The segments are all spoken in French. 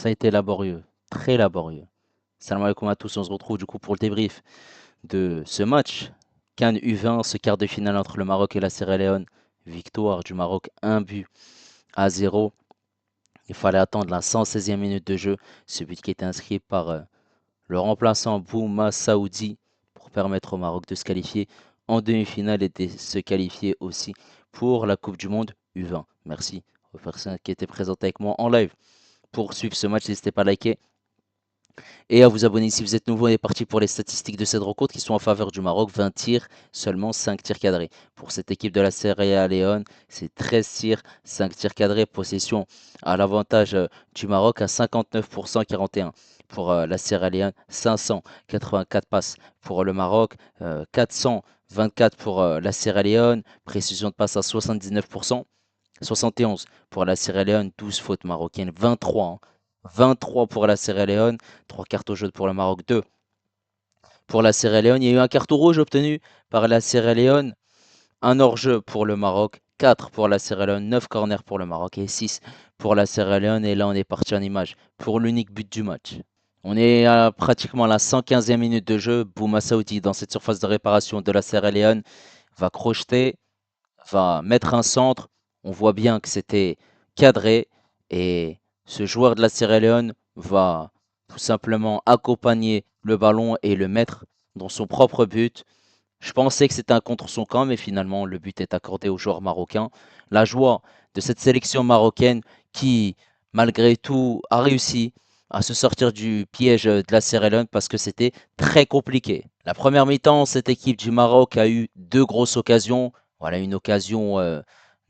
Ça a été laborieux, très laborieux. Salam alaikum à tous, on se retrouve du coup pour le débrief de ce match. CAN U20, ce quart de finale entre le Maroc et la Sierra Leone. Victoire du Maroc, 1 but à 0. Il fallait attendre la 116e minute de jeu. Ce but qui était inscrit par le remplaçant Bouma Saoudi pour permettre au Maroc de se qualifier en demi-finale et de se qualifier aussi pour la Coupe du Monde U20. Merci aux personnes qui étaient présentes avec moi en live. Pour suivre ce match, n'hésitez pas à liker et à vous abonner si vous êtes nouveau. On est parti pour les statistiques de cette rencontre qui sont en faveur du Maroc. 20 tirs, seulement 5 tirs cadrés. Pour cette équipe de la Sierra Leone, c'est 13 tirs, 5 tirs cadrés. Possession à l'avantage du Maroc à 59%, 41. Pour la Sierra Leone, 584 passes pour le Maroc, 424 pour la Sierra Leone, précision de passe à 79%. 71 pour la Sierra Leone, 12 fautes marocaines, 23, hein. 23 pour la Sierra Leone, 3 cartons jaunes pour le Maroc, 2 pour la Sierra Leone. Il y a eu un carton rouge obtenu par la Sierra Leone, un hors-jeu pour le Maroc, 4 pour la Sierra Leone, 9 corners pour le Maroc et 6 pour la Sierra Leone. Et là, on est parti en image pour l'unique but du match. On est à pratiquement la 115e minute de jeu. Bouma Saoudi dans cette surface de réparation de la Sierra Leone va crocheter, va mettre un centre. On voit bien que c'était cadré et ce joueur de la Sierra Leone va tout simplement accompagner le ballon et le mettre dans son propre but. Je pensais que c'était un contre son camp, mais finalement le but est accordé au joueur marocain. La joie de cette sélection marocaine qui, malgré tout, a réussi à se sortir du piège de la Sierra Leone parce que c'était très compliqué. La première mi-temps, cette équipe du Maroc a eu deux grosses occasions. Voilà une occasion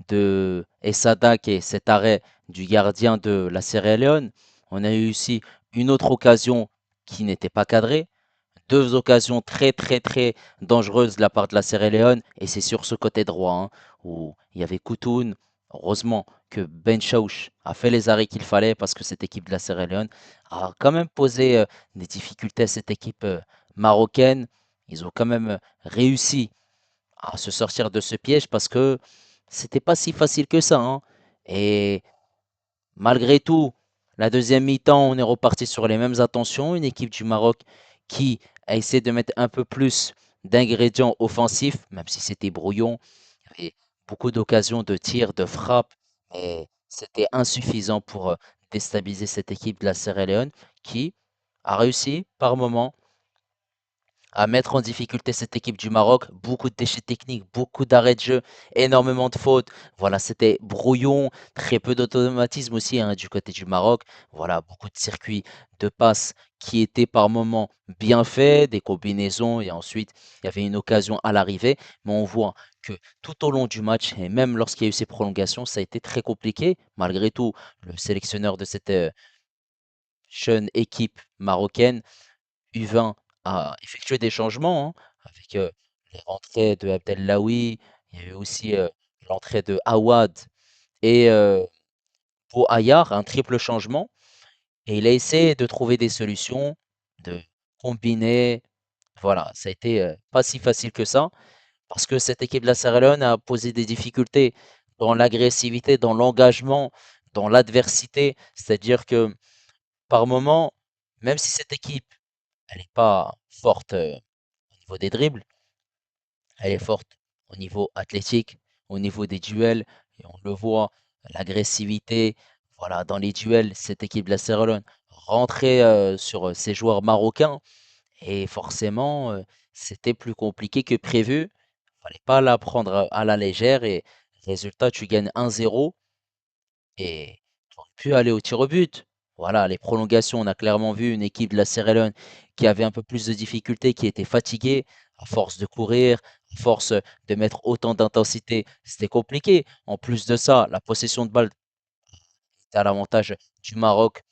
de Essadak et cet arrêt du gardien de la Sierra Leone. On a eu aussi une autre occasion qui n'était pas cadrée. Deux occasions très très très dangereuses de la part de la Sierra Leone et c'est sur ce côté droit hein, où il y avait Koutoun. Heureusement que Ben Chaouch a fait les arrêts qu'il fallait parce que cette équipe de la Sierra Leone a quand même posé des difficultés à cette équipe marocaine. Ils ont quand même réussi à se sortir de ce piège parce que c'était pas si facile que ça, hein. Et malgré tout, la deuxième mi-temps, on est reparti sur les mêmes intentions. Une équipe du Maroc qui a essayé de mettre un peu plus d'ingrédients offensifs, même si c'était brouillon. Il y avait beaucoup d'occasions de tir, de frappe, mais c'était insuffisant pour déstabiliser cette équipe de la Sierra Leone qui a réussi par moments à mettre en difficulté cette équipe du Maroc. Beaucoup de déchets techniques, beaucoup d'arrêts de jeu, énormément de fautes. Voilà, c'était brouillon, très peu d'automatisme aussi hein, du côté du Maroc. Voilà, beaucoup de circuits de passes qui étaient par moments bien faits, des combinaisons, et ensuite il y avait une occasion à l'arrivée. Mais on voit que tout au long du match, et même lorsqu'il y a eu ces prolongations, ça a été très compliqué. Malgré tout, le sélectionneur de cette jeune équipe marocaine U20 a effectué des changements hein, avec les rentrées de Abdellaoui, il y a eu aussi l'entrée de Awad et Ayar, un triple changement. Et il a essayé de trouver des solutions, de combiner. Voilà, ça a été pas si facile que ça, parce que cette équipe de la Sierra Leone a posé des difficultés dans l'agressivité, dans l'engagement, dans l'adversité. C'est-à-dire que par moment, même si cette équipe, elle n'est pas forte au niveau des dribbles, elle est forte au niveau athlétique, au niveau des duels, et on le voit, l'agressivité, voilà, dans les duels, cette équipe de la Sierra Leone rentrait sur ses joueurs marocains, et forcément, c'était plus compliqué que prévu. Fallait pas la prendre à la légère, et résultat, tu gagnes 1-0, et tu aurais pu aller au tir au but. Voilà, les prolongations, on a clairement vu une équipe de la Sierra Leone qui avait un peu plus de difficultés, qui était fatiguée à force de courir, à force de mettre autant d'intensité. C'était compliqué. En plus de ça, la possession de balle était à l'avantage du Maroc,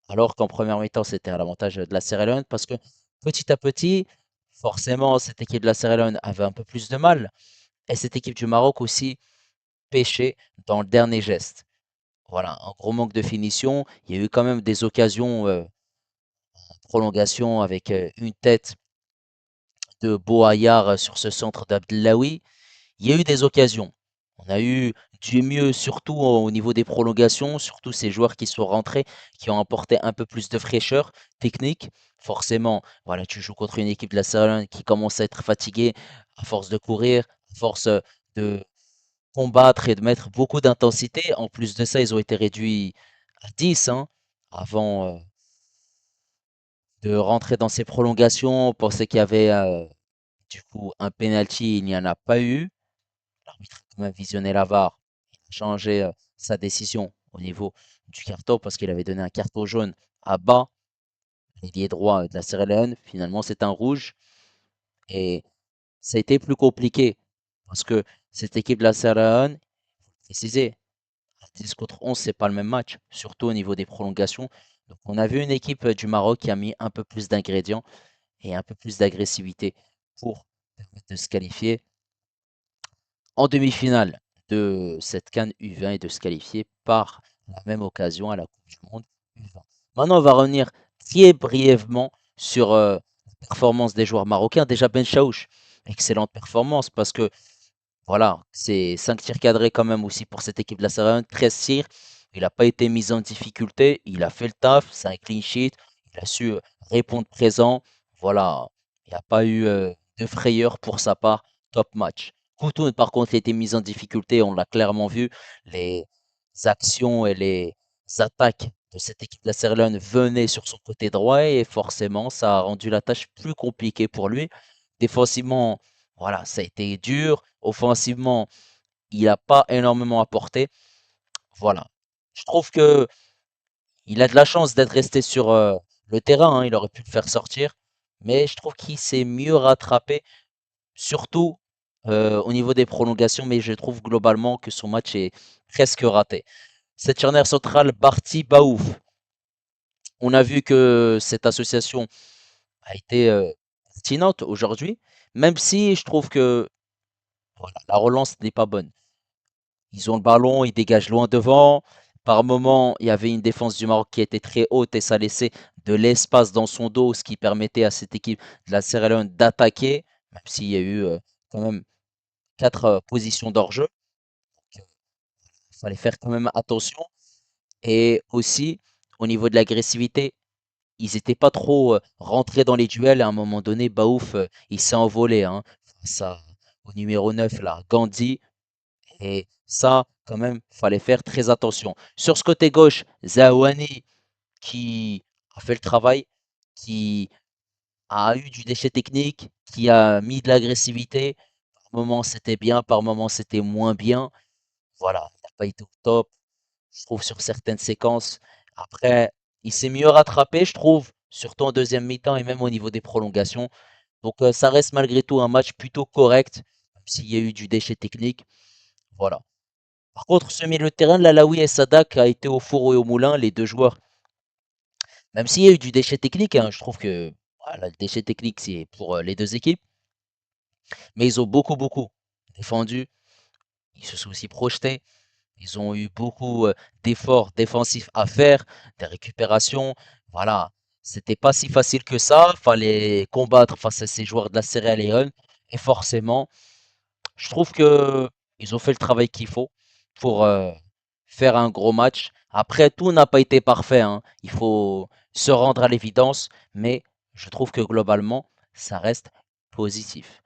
alors qu'en première mi-temps, c'était à l'avantage de la Sierra Leone parce que petit à petit, forcément, cette équipe de la Sierra Leone avait un peu plus de mal et cette équipe du Maroc aussi pêchait dans le dernier geste. Voilà, un gros manque de finition. Il y a eu quand même des occasions en prolongation avec une tête de Boayar sur ce centre d'Abdellaoui. Il y a eu des occasions. On a eu du mieux, surtout au niveau des prolongations, surtout ces joueurs qui sont rentrés, qui ont apporté un peu plus de fraîcheur technique. Forcément, voilà, tu joues contre une équipe de la Serie qui commence à être fatiguée à force de courir, à force de combattre et de mettre beaucoup d'intensité. En plus de ça, ils ont été réduits à 10 hein, avant de rentrer dans ces prolongations. On pensait qu'il y avait du coup un penalty, il n'y en a pas eu. L'arbitre a quand même visionné la VAR, il a changé sa décision au niveau du carton parce qu'il avait donné un carton jaune à bas, l'ailier droit de la Sierra Leone. Finalement, c'est un rouge et ça a été plus compliqué parce que cette équipe de la Sierra Leone, précisé, 10 contre 11, c'est pas le même match, surtout au niveau des prolongations. Donc, on a vu une équipe du Maroc qui a mis un peu plus d'ingrédients et un peu plus d'agressivité pour permettre de se qualifier en demi-finale de cette CAN U20 et de se qualifier par la même occasion à la Coupe du Monde U20. Maintenant, on va revenir très brièvement sur la performance des joueurs marocains. Déjà, Ben Chaouch, excellente performance parce que voilà, c'est 5 tirs cadrés quand même aussi pour cette équipe de la Sereine, 13 tirs. Il n'a pas été mis en difficulté, il a fait le taf, c'est un clean sheet, il a su répondre présent. Voilà, il n'y a pas eu de frayeur pour sa part, top match. Koutoun, par contre, il a été mis en difficulté, on l'a clairement vu. Les actions et les attaques de cette équipe de la Sierra venaient sur son côté droit et forcément, ça a rendu la tâche plus compliquée pour lui. Défensivement, voilà, ça a été dur. Offensivement, il n'a pas énormément apporté. Voilà. Je trouve que il a de la chance d'être resté sur le terrain, hein. Il aurait pu le faire sortir. Mais je trouve qu'il s'est mieux rattrapé, surtout au niveau des prolongations. Mais je trouve globalement que son match est presque raté. Cette charnière centrale, Barty Baouf. On a vu que cette association a été pertinente aujourd'hui, même si je trouve que voilà, la relance n'est pas bonne. Ils ont le ballon, ils dégagent loin devant. Par moment, il y avait une défense du Maroc qui était très haute et ça laissait de l'espace dans son dos, ce qui permettait à cette équipe de la Sierra Leone d'attaquer, même s'il y a eu quand même 4 positions d'hors-jeu. Il fallait faire quand même attention. Et aussi, au niveau de l'agressivité, ils n'étaient pas trop rentrés dans les duels. À un moment donné, Baouf, il s'est envolé hein, face au numéro 9, là, Gandhi. Et ça, quand même, fallait faire très attention. Sur ce côté gauche, Zaouani qui a fait le travail, qui a eu du déchet technique, qui a mis de l'agressivité. Par moments, c'était bien, par moments, c'était moins bien. Voilà, il n'a pas été au top, je trouve, sur certaines séquences. Après, il s'est mieux rattrapé, je trouve, surtout en deuxième mi-temps et même au niveau des prolongations. Donc, ça reste malgré tout un match plutôt correct, même s'il y a eu du déchet technique. Voilà. Par contre, ce milieu de terrain, Lalaoui et Sadak a été au four et au moulin, les deux joueurs. Même s'il y a eu du déchet technique, hein, je trouve que voilà, le déchet technique, c'est pour les deux équipes. Mais ils ont beaucoup défendu. Ils se sont aussi projetés. Ils ont eu beaucoup d'efforts défensifs à faire, des récupérations. Voilà, c'était pas si facile que ça. Fallait combattre face à ces joueurs de la Sierra Leone. Et forcément, je trouve que ils ont fait le travail qu'il faut pour faire un gros match. Après, tout n'a pas été parfait, hein. Il faut se rendre à l'évidence, mais je trouve que globalement, ça reste positif.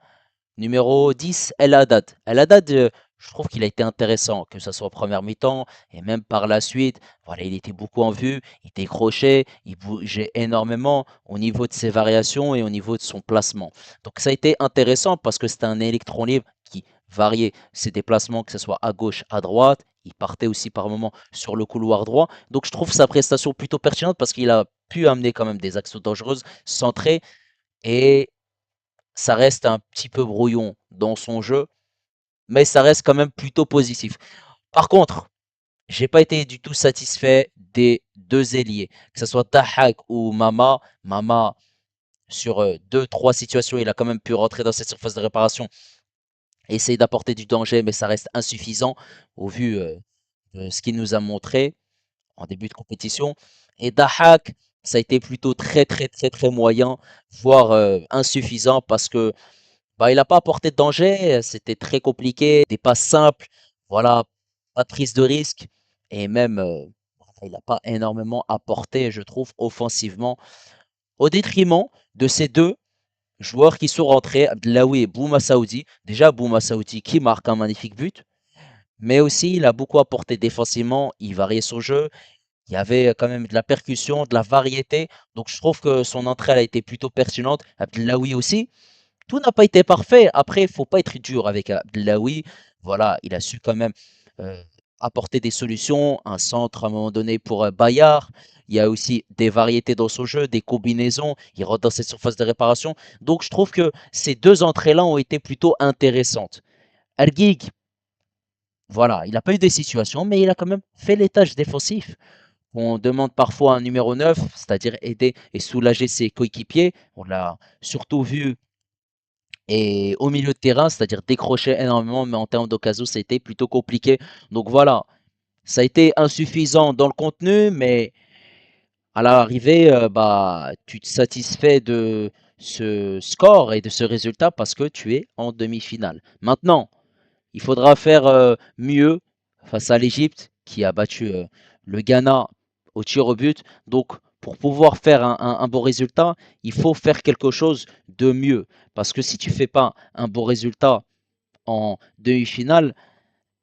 Numéro 10, El Haddad. El Haddad, je trouve qu'il a été intéressant, que ce soit en première mi-temps et même par la suite. Voilà, il était beaucoup en vue, il décrochait, il bougeait énormément au niveau de ses variations et au niveau de son placement. Donc ça a été intéressant parce que c'était un électron libre qui variait ses déplacements, que ce soit à gauche, à droite. Il partait aussi par moments sur le couloir droit. Donc je trouve sa prestation plutôt pertinente parce qu'il a pu amener quand même des actions dangereuses, centrées et ça reste un petit peu brouillon dans son jeu, mais ça reste quand même plutôt positif. Par contre, j'ai pas été du tout satisfait des deux ailiers, que ce soit Tahak ou Mama. Mama, sur deux, trois situations, il a quand même pu rentrer dans cette surface de réparation, essayer d'apporter du danger, mais ça reste insuffisant au vu de ce qu'il nous a montré en début de compétition. Et Dahak, ça a été plutôt très moyen, voire insuffisant parce que bah, il n'a pas apporté de danger, c'était très compliqué, des passes simples. Voilà, pas de prise de risque et même il n'a pas énormément apporté, je trouve, offensivement, au détriment de ces deux joueurs qui sont rentrés, Abdellaoui et Bouma Saoudi. Déjà, Bouma Saoudi qui marque un magnifique but, mais aussi il a beaucoup apporté défensivement, il variait son jeu, il y avait quand même de la percussion, de la variété, donc je trouve que son entrée elle a été plutôt pertinente. Abdellaoui aussi, tout n'a pas été parfait. Après, il faut pas être dur avec Abdellaoui. Voilà, il a su quand même euh, apporter des solutions, un centre à un moment donné pour Bayard. Il y a aussi des variétés dans son jeu, des combinaisons. Il rentre dans cette surface de réparation. Donc, je trouve que ces deux entrées-là ont été plutôt intéressantes. Ergig, voilà, il n'a pas eu des situations, mais il a quand même fait les tâches défensives. On demande parfois un numéro 9, c'est-à-dire aider et soulager ses coéquipiers. On l'a surtout vu et au milieu de terrain, c'est-à-dire décrocher énormément, mais en termes d'occasion, c'était plutôt compliqué. Donc voilà, ça a été insuffisant dans le contenu, mais à l'arrivée, bah, tu te satisfais de ce score et de ce résultat parce que tu es en demi-finale. Maintenant, il faudra faire mieux face à l'Égypte qui a battu le Ghana au tir au but. Donc, pour pouvoir faire un bon résultat, il faut faire quelque chose de mieux. Parce que si tu fais pas un bon résultat en demi-finale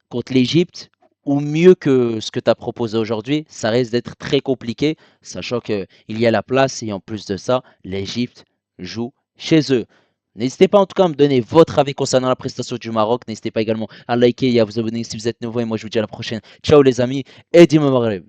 contre l'Égypte, ou mieux que ce que tu as proposé aujourd'hui, ça risque d'être très compliqué, sachant qu'il y a la place et en plus de ça, l'Égypte joue chez eux. N'hésitez pas en tout cas à me donner votre avis concernant la prestation du Maroc. N'hésitez pas également à liker et à vous abonner si vous êtes nouveau. Et moi, je vous dis à la prochaine. Ciao les amis et dis-moi Maghreb.